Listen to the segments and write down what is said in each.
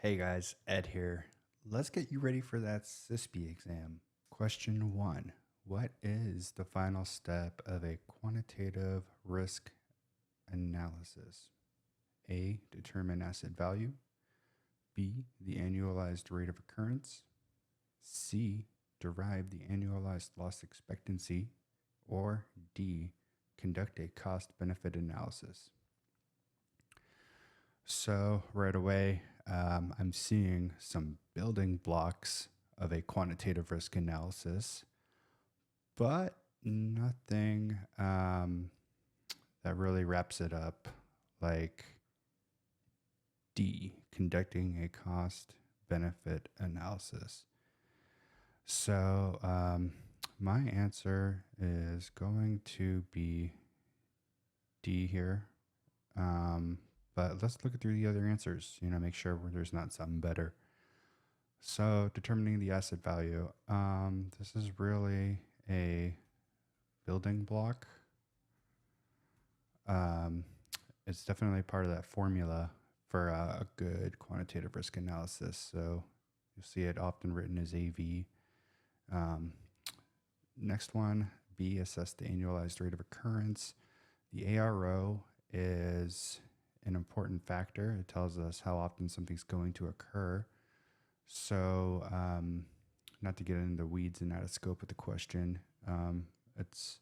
Hey guys, Ed here. Let's get you ready for that CISP exam. Question 1. What is the final step of a quantitative risk analysis? A. Determine asset value. B. The annualized rate of occurrence. C. Derive the annualized loss expectancy. Or D. Conduct a cost-benefit analysis. So right away, I'm seeing some building blocks of a quantitative risk analysis, but nothing that really wraps it up like D, conducting a cost benefit analysis. So my answer is going to be D here. But let's look through the other answers, make sure there's not something better. So determining the asset value. This is really a building block. It's definitely part of that formula for a good quantitative risk analysis. So you'll see it often written as AV. Next one, B, assess the annualized rate of occurrence. The ARO is an important factor. It tells us how often something's going to occur. So not to get into the weeds and out of scope of the question, it's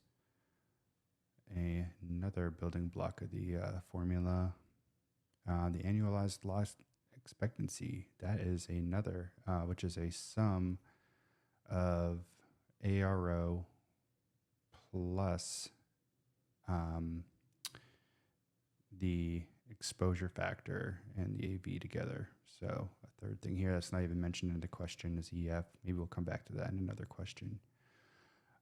another building block of the formula. The annualized loss expectancy, that is another, which is a sum of ARO plus the exposure factor and the AV together. So a third thing here that's not even mentioned in the question is EF. Maybe we'll come back to that in another question.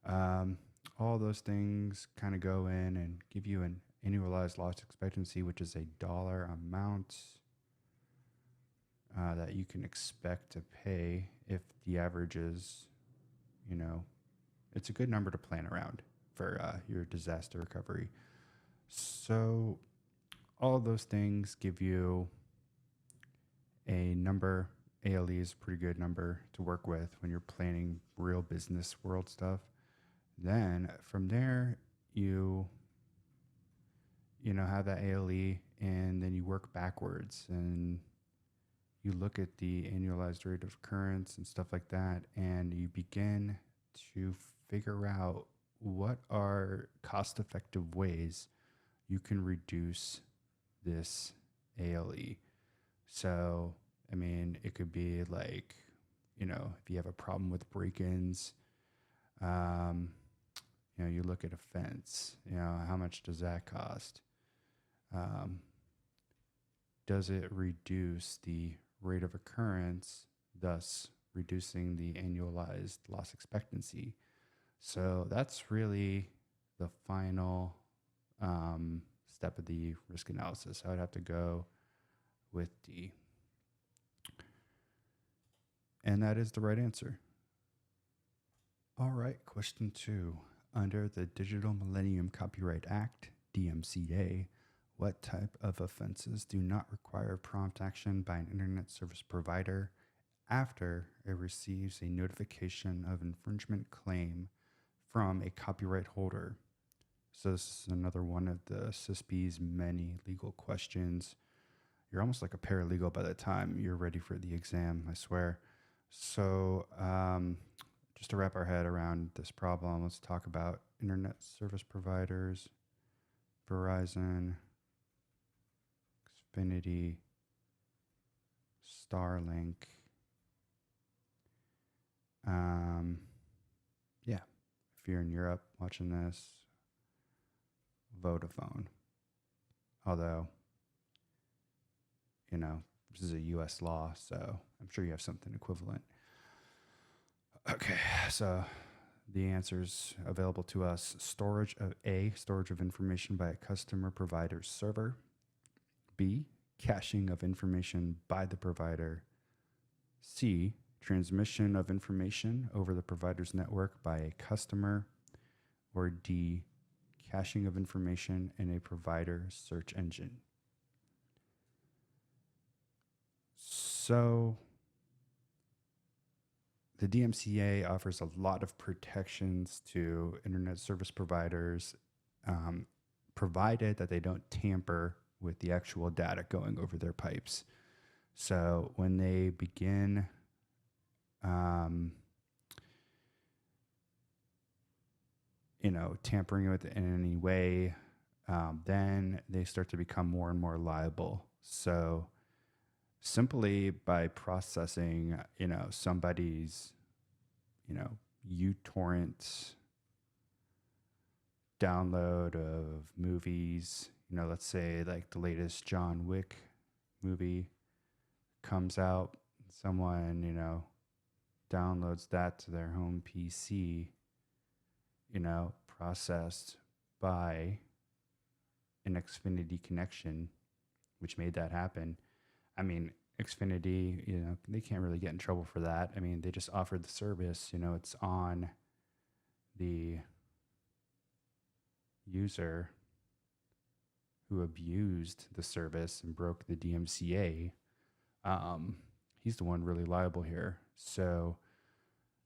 All those things kind of go in and give you an annualized loss expectancy, which is a dollar amount that you can expect to pay if the average is, it's a good number to plan around for your disaster recovery. So all of those things give you a number. ALE is a pretty good number to work with when you're planning real business world stuff. Then from there, you have that ALE, and then you work backwards and you look at the annualized rate of occurrence and stuff like that, and you begin to figure out what are cost-effective ways you can reduce this ALE. So, it could be like, if you have a problem with break-ins, you look at a fence, how much does that cost? Does it reduce the rate of occurrence, thus reducing the annualized loss expectancy? So that's really the final step of the risk analysis. I would have to go with D. And that is the right answer. All right, question 2. Under the Digital Millennium Copyright Act, DMCA, what type of offenses do not require prompt action by an internet service provider after it receives a notification of infringement claim from a copyright holder? So this is another one of the CISP's many legal questions. You're almost like a paralegal by the time you're ready for the exam, I swear. So just to wrap our head around this problem, let's talk about internet service providers: Verizon, Xfinity, Starlink. If you're in Europe watching this, Vodafone. Although, this is a U.S. law, so I'm sure you have something equivalent. Okay, so the answers available to us: storage of information by a customer provider's server. B, caching of information by the provider. C, transmission of information over the provider's network by a customer. Or D, caching of information in a provider search engine. So the DMCA offers a lot of protections to internet service providers, um, provided that they don't tamper with the actual data going over their pipes. So when they begin um, tampering with it in any way, then they start to become more and more liable. So simply by processing, somebody's, uTorrent download of movies, let's say like the latest John Wick movie comes out, someone, downloads that to their home PC, processed by an Xfinity connection, which made that happen. I mean, Xfinity, they can't really get in trouble for that. I mean, they just offered the service, it's on the user who abused the service and broke the DMCA. He's the one really liable here. So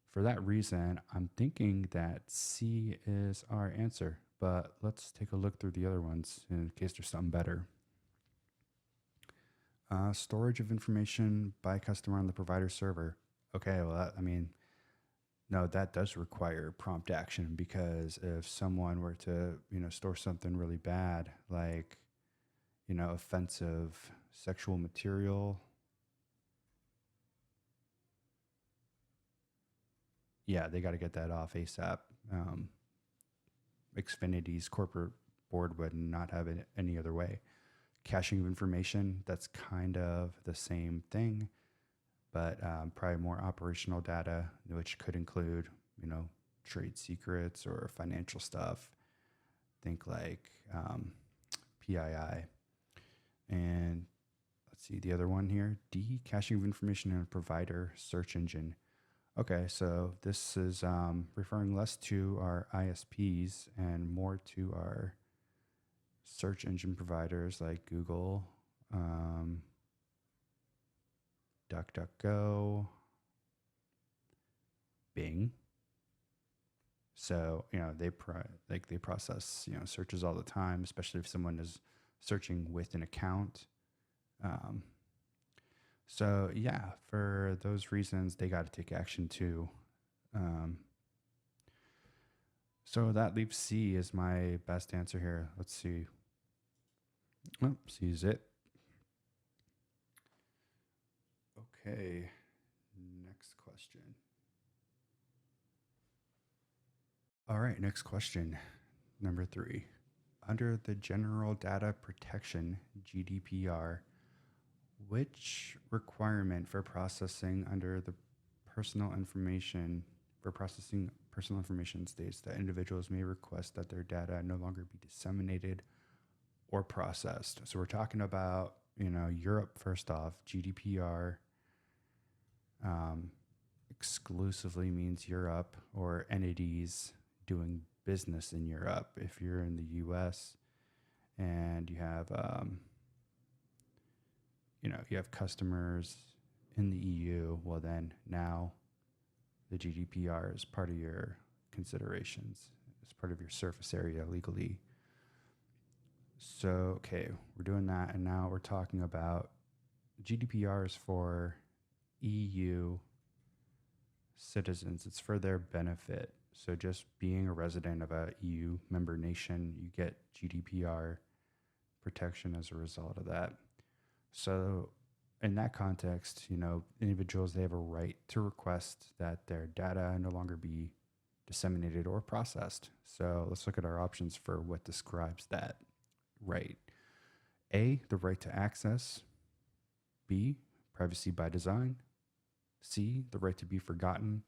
for that reason, I'm thinking that C is our answer, but let's take a look through the other ones in case there's something better. Storage of information by customer on the provider server. Okay, well, no, that does require prompt action, because if someone were to, store something really bad, like, offensive sexual material, yeah, they got to get that off ASAP. Xfinity's corporate board would not have it any other way. Caching of information, that's kind of the same thing, but probably more operational data, which could include, trade secrets or financial stuff. Think like PII. And let's see the other one here. D, caching of information in a provider search engine. Okay, so this is referring less to our ISPs and more to our search engine providers like Google, DuckDuckGo, Bing. So they process searches all the time, especially if someone is searching with an account. So yeah, for those reasons, they got to take action too. So that leaves C as my best answer here. Let's see. Oh, C is it. Okay, next question. All right, next question. Number 3. Under the General Data Protection, GDPR, which requirement for processing under the personal information states that individuals may request that their data no longer be disseminated or processed? So we're talking about, Europe first off. GDPR exclusively means Europe or entities doing business in Europe. If you're in the US and you have you have customers in the EU, well then now the GDPR is part of your considerations. It's part of your surface area legally. So, okay, we're doing that, and now we're talking about GDPR is for EU citizens. It's for their benefit. So just being a resident of a EU member nation, you get GDPR protection as a result of that. So in that context, individuals, they have a right to request that their data no longer be disseminated or processed. So let's look at our options for what describes that right. A, the right to access. B, privacy by design. C, the right to be forgotten.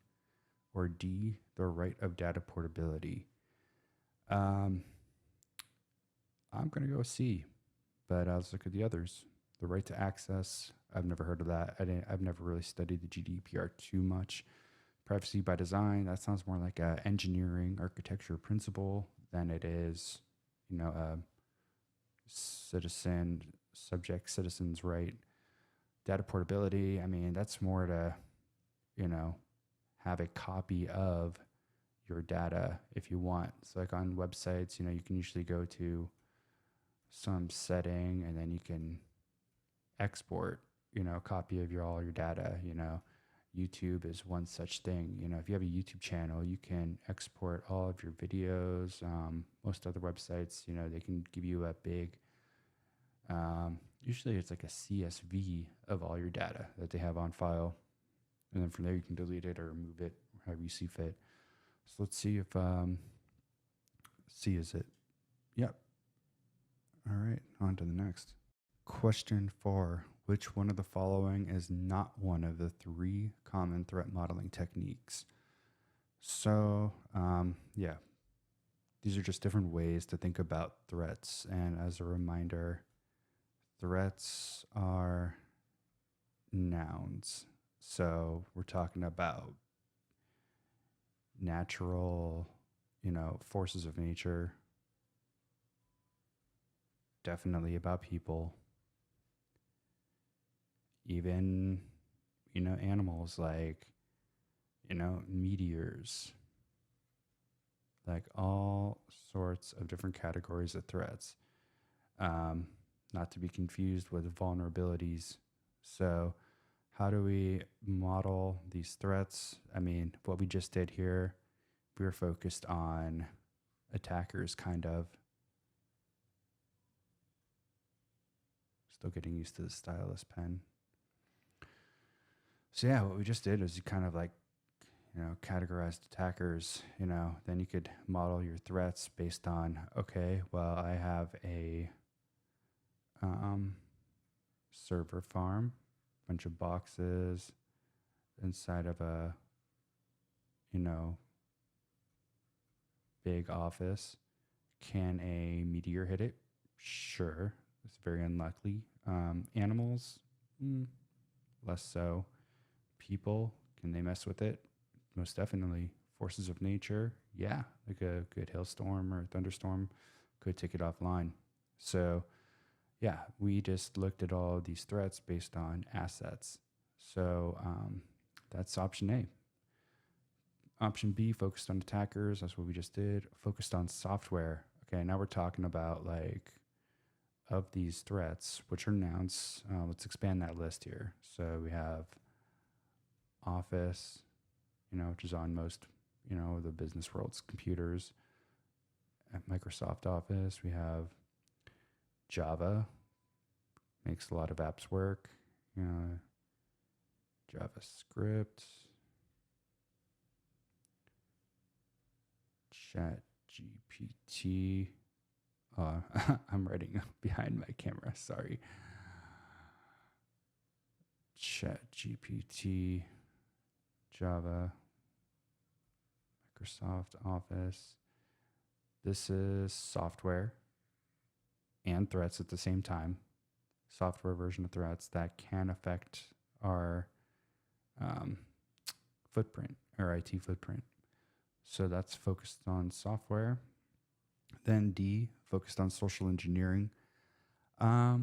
Or D, the right of data portability. I'm going to go C, but let's look at the others. The right to access, I've never heard of that. I've never really studied the GDPR too much. Privacy by design, that sounds more like a engineering architecture principle than it is, a citizen's right. Data portability, I mean, that's more to, have a copy of your data if you want. So like on websites, you can usually go to some setting and then you can export, a copy of all your data. YouTube is one such thing. If you have a YouTube channel, you can export all of your videos. Most other websites, they can give you a big, usually it's like a CSV of all your data that they have on file. And then from there, you can delete it or remove it, however you see fit. So let's see if C is it. Yep. All right, on to the next. Question 4. Which one of the following is not one of the 3 common threat modeling techniques? So, yeah, these are just different ways to think about threats. And as a reminder, threats are nouns. So we're talking about natural, forces of nature, definitely about people, even, animals like, meteors, like all sorts of different categories of threats, not to be confused with vulnerabilities. So how do we model these threats? I mean, what we just did here, we were focused on attackers, kind of. Still getting used to the stylus pen. So yeah, what we just did is you kind of like, categorized attackers, then you could model your threats based on, okay, well, I have a server farm, bunch of boxes inside of a, big office. Can a meteor hit it? Sure. It's very unlikely. Animals, less so. People, can they mess with it? Most definitely. Forces of nature, yeah, like a good hailstorm or thunderstorm could take it offline. So yeah, we just looked at all of these threats based on assets. So that's option A. Option B, focused on attackers. That's what we just did. Focused on software. Okay, now we're talking about like of these threats, which are nouns. Let's expand that list here. So we have Office, which is on most, the business world's computers. At Microsoft Office, we have Java, makes a lot of apps work. JavaScript, ChatGPT. I'm writing behind my camera, sorry. ChatGPT, Java, Microsoft Office. This is software and threats at the same time. Software version of threats that can affect our footprint, our IT footprint. So that's focused on software. Then D, focused on social engineering. I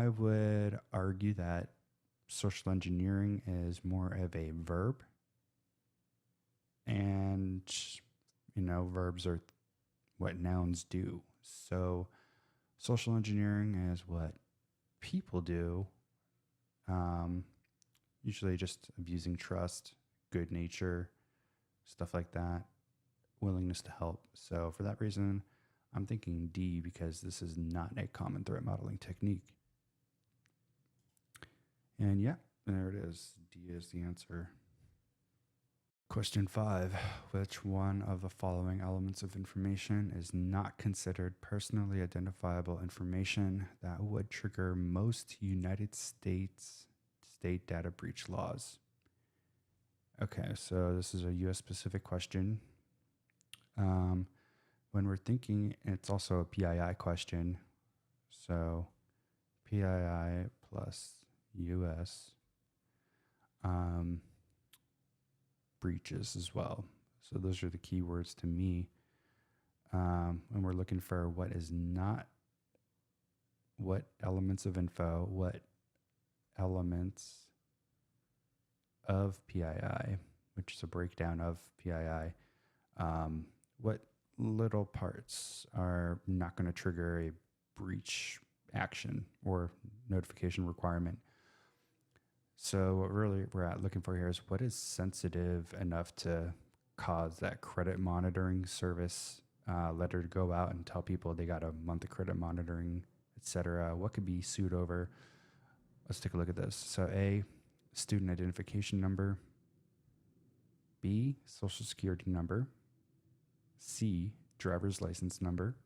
would argue that social engineering is more of a verb. And, verbs are what nouns do. So social engineering is what people do, usually just abusing trust, good nature, stuff like that, willingness to help. So for that reason, I'm thinking D, because this is not a common threat modeling technique. And yeah, there it is. D is the answer. Question 5. Which one of the following elements of information is not considered personally identifiable information that would trigger most United States state data breach laws? Okay, so this is a US specific question. When we're thinking, it's also a PII question. So PII plus US breaches as well. So those are the keywords to me. When we're looking for what is not what elements of info, what elements of PII, which is a breakdown of PII, what little parts are not going to trigger a breach action or notification requirement. So what really we're looking for here is what is sensitive enough to cause that credit monitoring service letter to go out and tell people they got a month of credit monitoring, etc. What could be sued over? Let's take a look at this. So A, student identification number. B, social security number. C, driver's license number.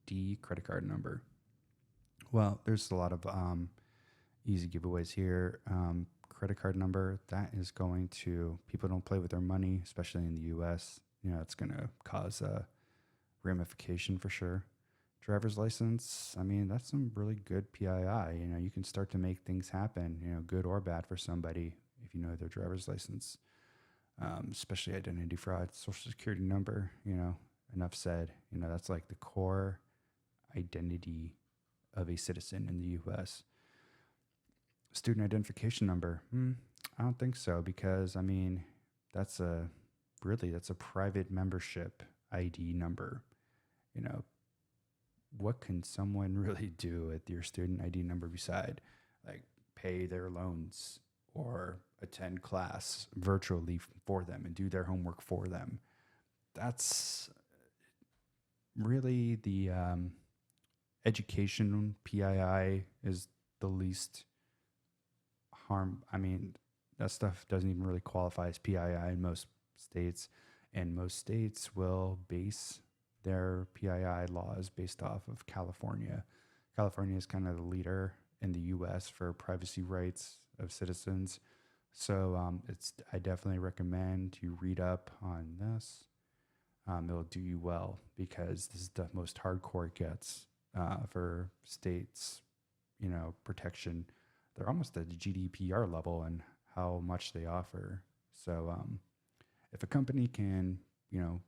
D, credit card number. Well, there's a lot of easy giveaways here. Credit card number, that is going to, people don't play with their money, especially in the US. You know, it's going to cause a ramification for sure. Driver's license, I mean, that's some really good PII. You know, you can start to make things happen, you know, good or bad for somebody if you know their driver's license, especially identity fraud. Social security number, you know, enough said. You know, that's like the core identity of a citizen in the US. Student identification number, I don't think so, because I mean, that's a private membership ID number. You know, what can someone really do with your student ID number beside like pay their loans or attend class virtually for them and do their homework for them? That's really the education PII is the least harm. I mean, that stuff doesn't even really qualify as PII in most states, and most states will base their PII laws based off of California. California is kind of the leader in the US for privacy rights of citizens. So I definitely recommend you read up on this. It'll do you well, because this is the most hardcore it gets for states, you know, protection. They're almost at the GDPR level and how much they offer. So if a company can, you know,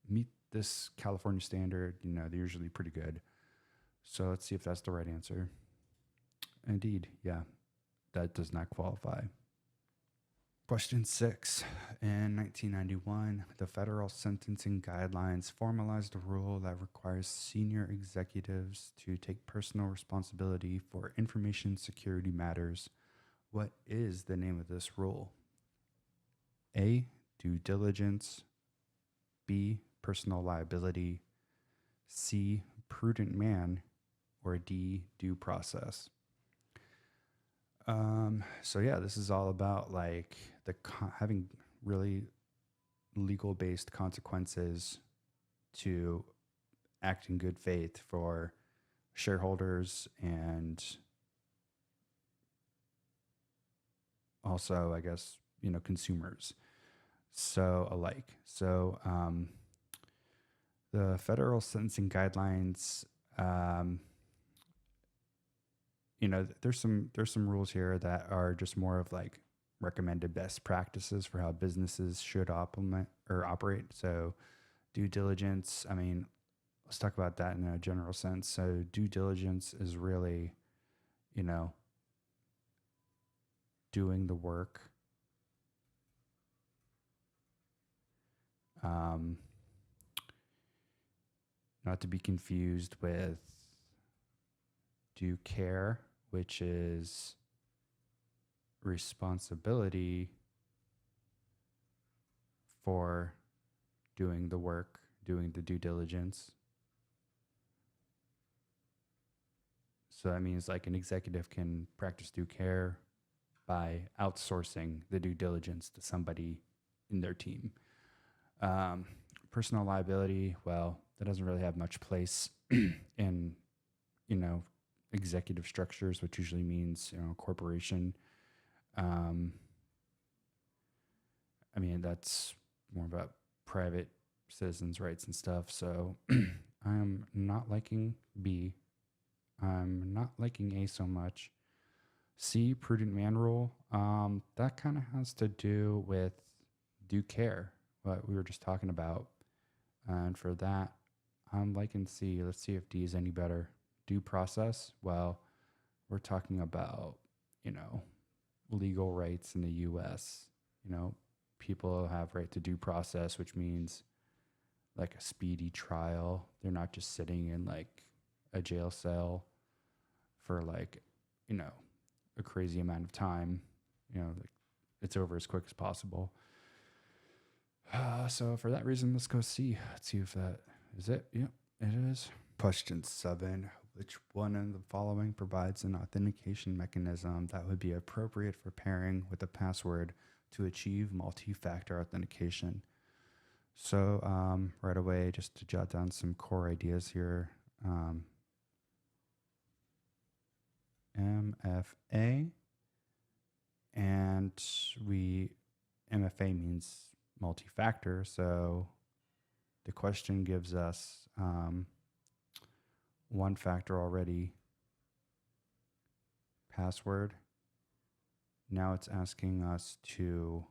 meet this California standard, you know, they're usually pretty good. So let's see if that's the right answer. Indeed, yeah, that does not qualify. Question 6. In 1991, the federal sentencing guidelines formalized a rule that requires senior executives to take personal responsibility for information security matters. What is the name of this rule? A, due diligence. B, personal liability. C, prudent man. Or D, due process. So yeah, this is all about like having really legal-based consequences to act in good faith for shareholders and also, I guess, you know, consumers. So alike. So the federal sentencing guidelines. You know, there's some rules here that are just more of like recommended best practices for how businesses should operate. So due diligence, I mean, let's talk about that in a general sense. So due diligence is really, you know, doing the work. Not to be confused with due care, which is responsibility for doing the work, doing the due diligence. So that means like an executive can practice due care by outsourcing the due diligence to somebody in their team. Personal liability, well, that doesn't really have much place in, you know, executive structures, which usually means, you know, corporation. I mean, that's more about private citizens' rights and stuff. So I'm not liking B. I'm not liking A so much. C, prudent man rule. That kind of has to do with due care, what we were just talking about. And for that, I'm liking C. Let's see if D is any better. due process? Well, we're talking about, legal rights in the US. People have right to due process, which means like a speedy trial. They're not just sitting in like a jail cell for like, a crazy amount of time. Like it's over as quick as possible. So for that reason, let's go see. Let's see if that is it. Yep, it is. Question 7. Which one of the following provides an authentication mechanism that would be appropriate for pairing with a password to achieve multi-factor authentication? So right away, just to jot down some core ideas here. MFA, and MFA means multi-factor, so the question gives us one factor already, password. Now it's asking us to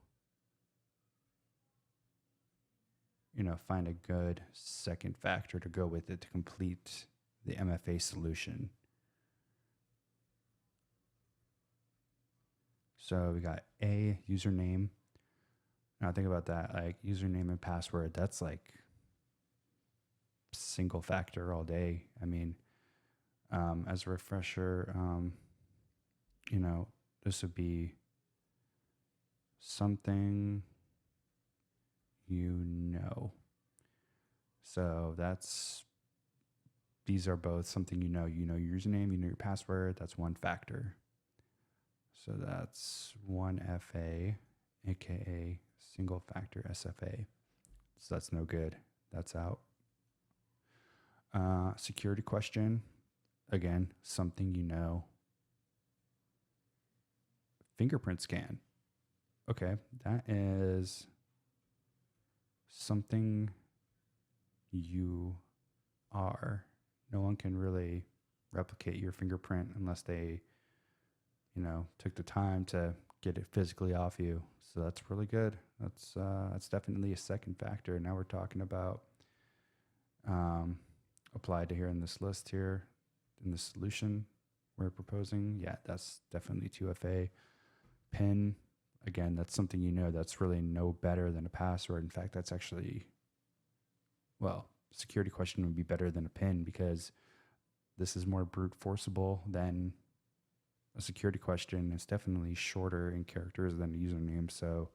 find a good second factor to go with it to complete the MFA solution. So we got A, username. Now think about that, like username and password, that's like single factor all day. I mean, as a refresher, this would be something So these are both something your username, your password, that's one factor. So that's 1FA, aka single factor SFA. So that's no good. That's out. Security question. Again, something Fingerprint scan. Okay, that is something you are. No one can really replicate your fingerprint unless they, took the time to get it physically off you. So that's really good. That's definitely a second factor. Now we're talking about applied to here in this list here, in the solution we're proposing. Yeah, that's definitely 2FA. PIN, again, that's something that's really no better than a password. In fact, that's actually, security question would be better than a PIN because this is more brute forceable than a security question. It's definitely shorter in characters than a username, so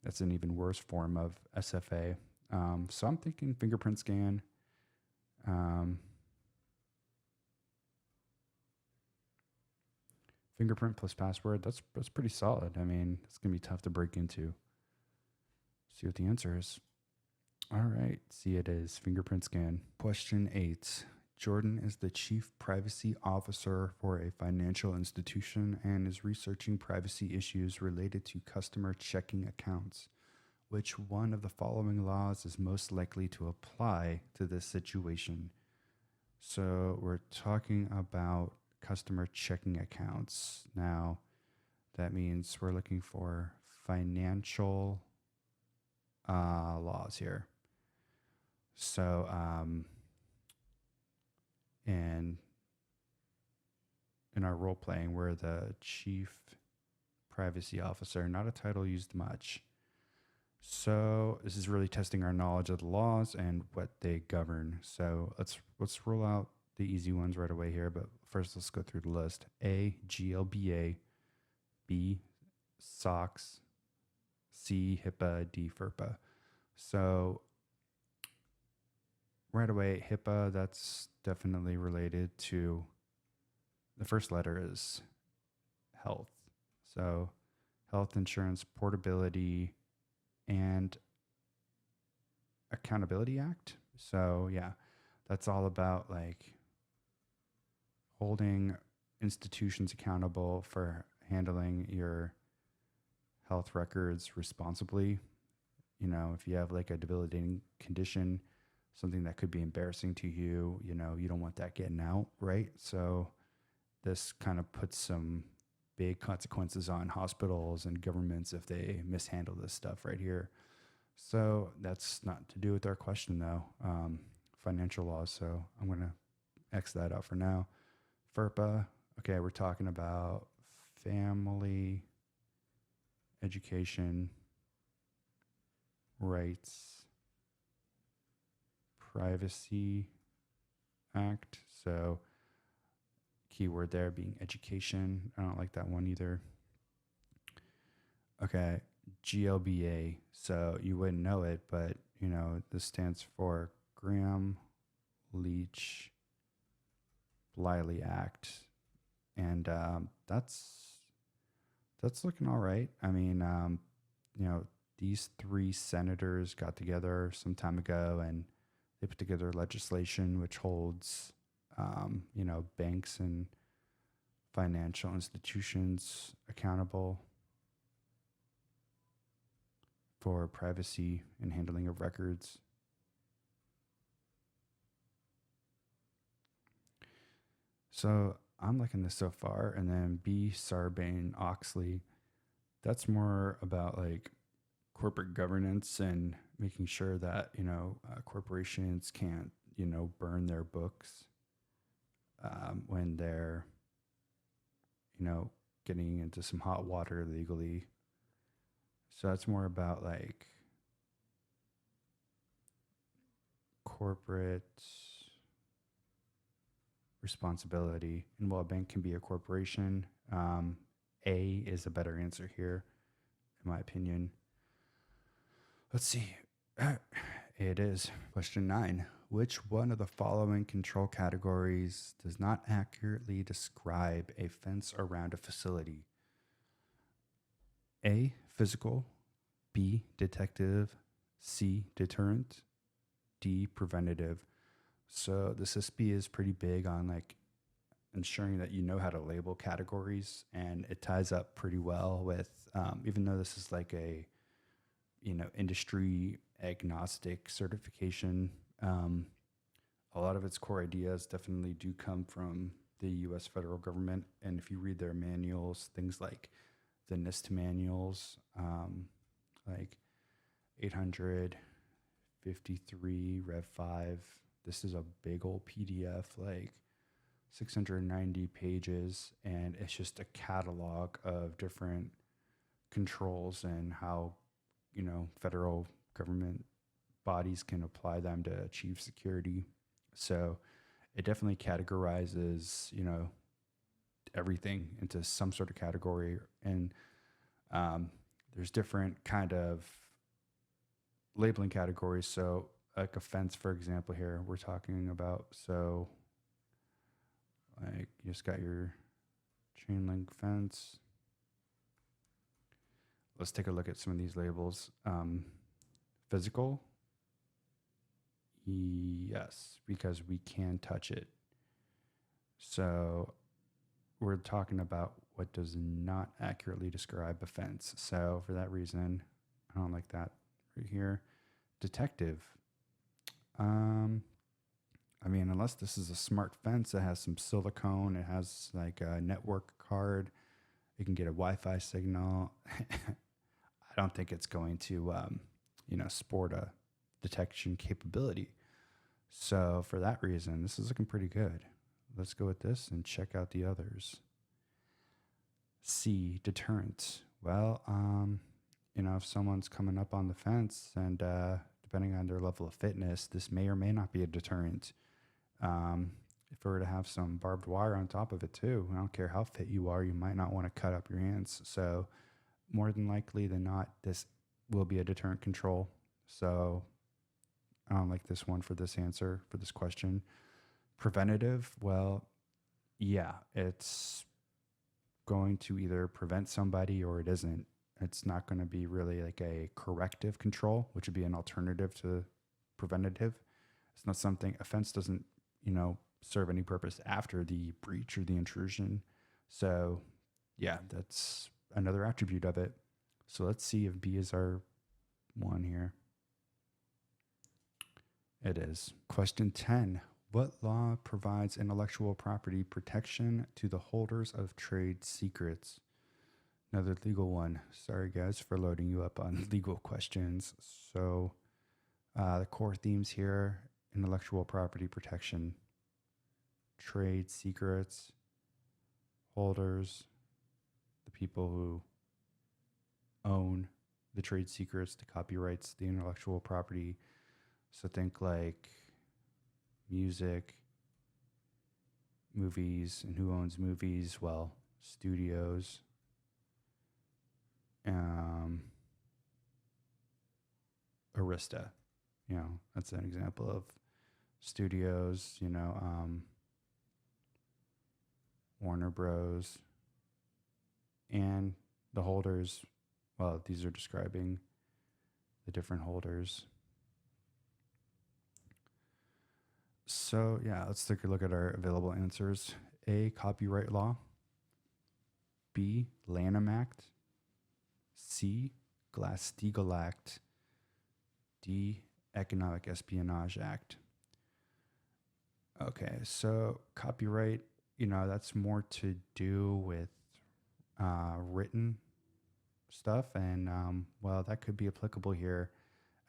that's an even worse form of SFA. So I'm thinking fingerprint scan. Fingerprint plus password, that's pretty solid. I mean, it's going to be tough to break into. See what the answer is. All right, see, it is fingerprint scan. Question 8. Jordan is the chief privacy officer for a financial institution and is researching privacy issues related to customer checking accounts. Which one of the following laws is most likely to apply to this situation? So we're talking about customer checking accounts. Now, that means we're looking for financial laws here. So, in our role playing, we're the chief privacy officer, not a title used much. So this is really testing our knowledge of the laws and what they govern. So let's roll out the easy ones right away here. But first, let's go through the list. A, GLBA. B, SOX. C, HIPAA. D, FERPA. So right away, HIPAA, that's definitely related to, the first letter is health. So health insurance, portability, and Accountability Act. So yeah, that's all about like holding institutions accountable for handling your health records responsibly. If you have like a debilitating condition, something that could be embarrassing to you, you don't want that getting out, right? So this kind of puts some big consequences on hospitals and governments if they mishandle this stuff right here. So that's not to do with our question though, financial laws. So I'm going to X that out for now. FERPA, okay, we're talking about family, education, rights, privacy act. So keyword there being education. I don't like that one either. Okay, GLBA. So you wouldn't know it, but you know, this stands for Graham Leach Bliley Act. And that's looking all right. I mean, you know, these three senators got together some time ago and they put together legislation which holds, you know, banks and financial institutions accountable for privacy and handling of records. So I'm liking this so far. And then B. Sarbanes-Oxley, that's more about like corporate governance and making sure that, you know, corporations can't, you know, burn their books when they're, you know, getting into some hot water legally. So that's more about like corporate responsibility. And while a bank can be a corporation, A is a better answer here, in my opinion. Let's see. It is question 9. Which one of the following control categories does not accurately describe a fence around a facility? A, physical. B, detective. C, deterrent. D, preventative. So the CISP is pretty big on like ensuring that you know how to label categories, and it ties up pretty well with, even though this is like a, you know, industry agnostic certification, a lot of its core ideas definitely do come from the U.S. federal government. And if you read their manuals, things like the NIST manuals, like 853 Rev 5, this is a big old PDF, like 690 pages, and it's just a catalog of different controls and how, you know, federal government bodies can apply them to achieve security. So it definitely categorizes, you know, everything into some sort of category. And there's different kind of labeling categories. So like a fence, for example, here we're talking about. So like you just got your chain link fence. Let's take a look at some of these labels. Physical. Yes, because we can touch it. So we're talking about what does not accurately describe a fence. So for that reason, I don't like that right here. Detective. I mean, unless this is a smart fence that has some silicone, it has like a network card, you can get a Wi-Fi signal. I don't think it's going to, you know, sport a detection capability. So for that reason, this is looking pretty good. Let's go with this and check out the others. C, deterrent. Well, you know, if someone's coming up on the fence and depending on their level of fitness, this may or may not be a deterrent. If we were to have some barbed wire on top of it too, I don't care how fit you are, you might not want to cut up your hands. So more than likely than not, this will be a deterrent control. So I don't like this one for this answer, for this question. Preventative, well, yeah, it's going to either prevent somebody or it isn't. It's not going to be really like a corrective control, which would be an alternative to preventative. It's not something, offense doesn't, you know, serve any purpose after the breach or the intrusion. So yeah, that's another attribute of it. So let's see if B is our one here. It is. Question 10. What law provides intellectual property protection to the holders of trade secrets? Another legal one. Sorry, guys, for loading you up on legal questions. So the core themes here, intellectual property protection. trade secrets, holders, the people who own the trade secrets, the copyrights, the intellectual property. So think like music, movies, and who owns movies? Well, studios. Arista, that's an example of studios, Warner Bros. And the holders, well, these are describing the different holders. So, yeah, let's take a look at our available answers. A, copyright law. B, Lanham Act. C, Glass-Steagall Act. D, Economic Espionage Act. Okay, so copyright, that's more to do with written stuff. And, well, that could be applicable here.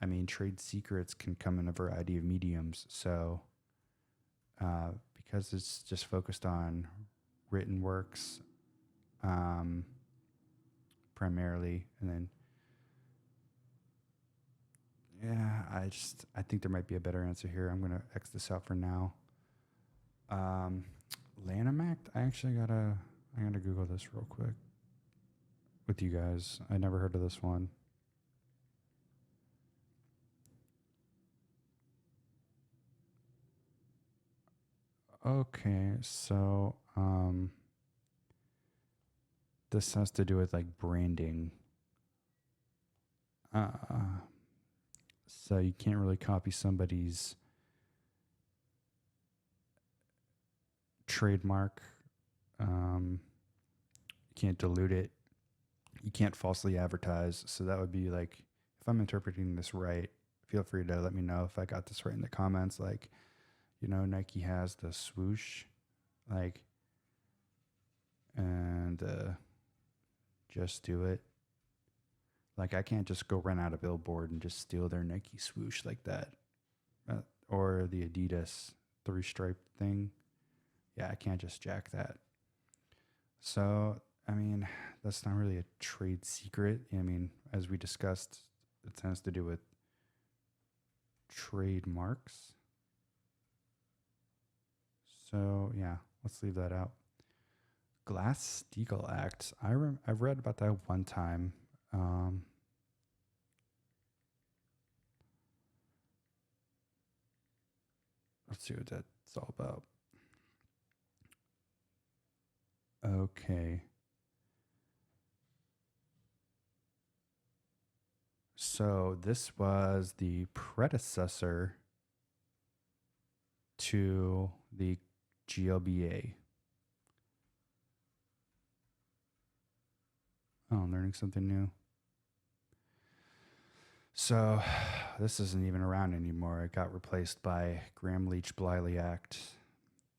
I mean, trade secrets can come in a variety of mediums. So because it's just focused on written works primarily, and then I think there might be a better answer here. I'm gonna X this out for now. Lanham Act. I gotta Google this real quick with you guys. I never heard of this one. Okay, so this has to do with like branding. So you can't really copy somebody's trademark. You can't dilute it. You can't falsely advertise. So that would be like, if I'm interpreting this right, feel free to let me know if I got this right in the comments. Like, Nike has the swoosh, like, and just do it. Like, I can't just go rent out a billboard and just steal their Nike swoosh like that. Or the Adidas 3-stripe thing. Yeah, I can't just jack that. So, I mean, that's not really a trade secret. I mean, as we discussed, it has to do with trademarks. So, yeah, let's leave that out. Glass-Steagall Act. I've read about that one time. Let's see what that's all about. Okay. So this was the predecessor to the GLBA. Oh, I'm learning something new. So this isn't even around anymore. It got replaced by Gramm-Leach-Bliley Act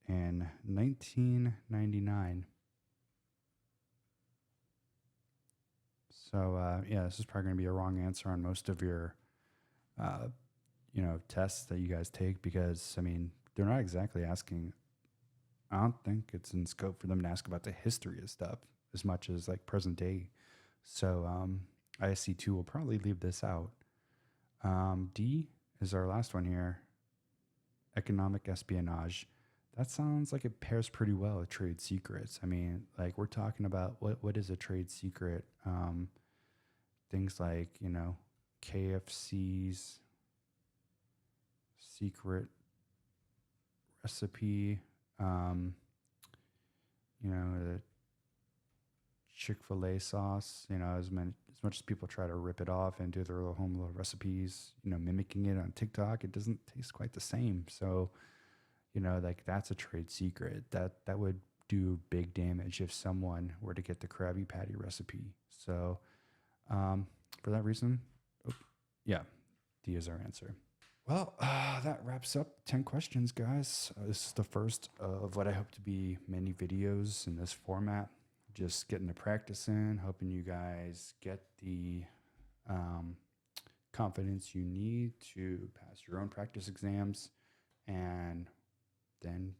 in 1999. So this is probably going to be a wrong answer on most of your, tests that you guys take, because, I mean, they're not exactly asking. I don't think it's in scope for them to ask about the history of stuff as much as like present day. So ISC2 will probably leave this out. D is our last one here. Economic espionage. That sounds like it pairs pretty well with trade secrets. I mean, like, we're talking about what is a trade secret? Things like, KFC's secret recipe, the Chick-fil-A sauce, as much as people try to rip it off and do their little home little recipes, mimicking it on TikTok, it doesn't taste quite the same. So, like, that's a trade secret that would do big damage if someone were to get the Krabby Patty recipe. So, for that reason, D is our answer. Well, that wraps up 10 questions, guys. This is the first of what I hope to be many videos in this format. Just getting the practice in, hoping you guys get the confidence you need to pass your own practice exams and then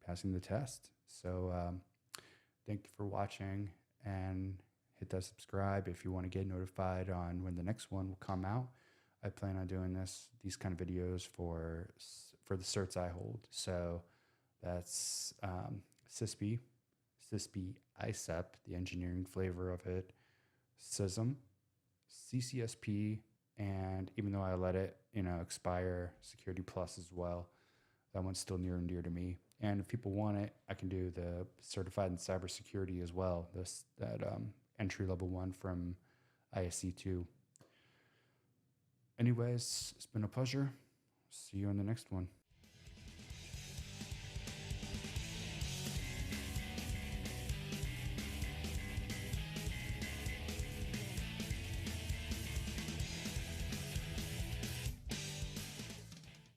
passing the test. So thank you for watching, and hit that subscribe if you want to get notified on when the next one will come out. I plan on doing these kind of videos for the certs I hold. So that's cissp-issep, the engineering flavor of it, CISM, CCSP, and even though I let it expire, Security Plus as well. That one's still near and dear to me. And if people want it, I can do the certified in cybersecurity as well. That entry level one from ISC2. Anyways, it's been a pleasure. See you in the next one.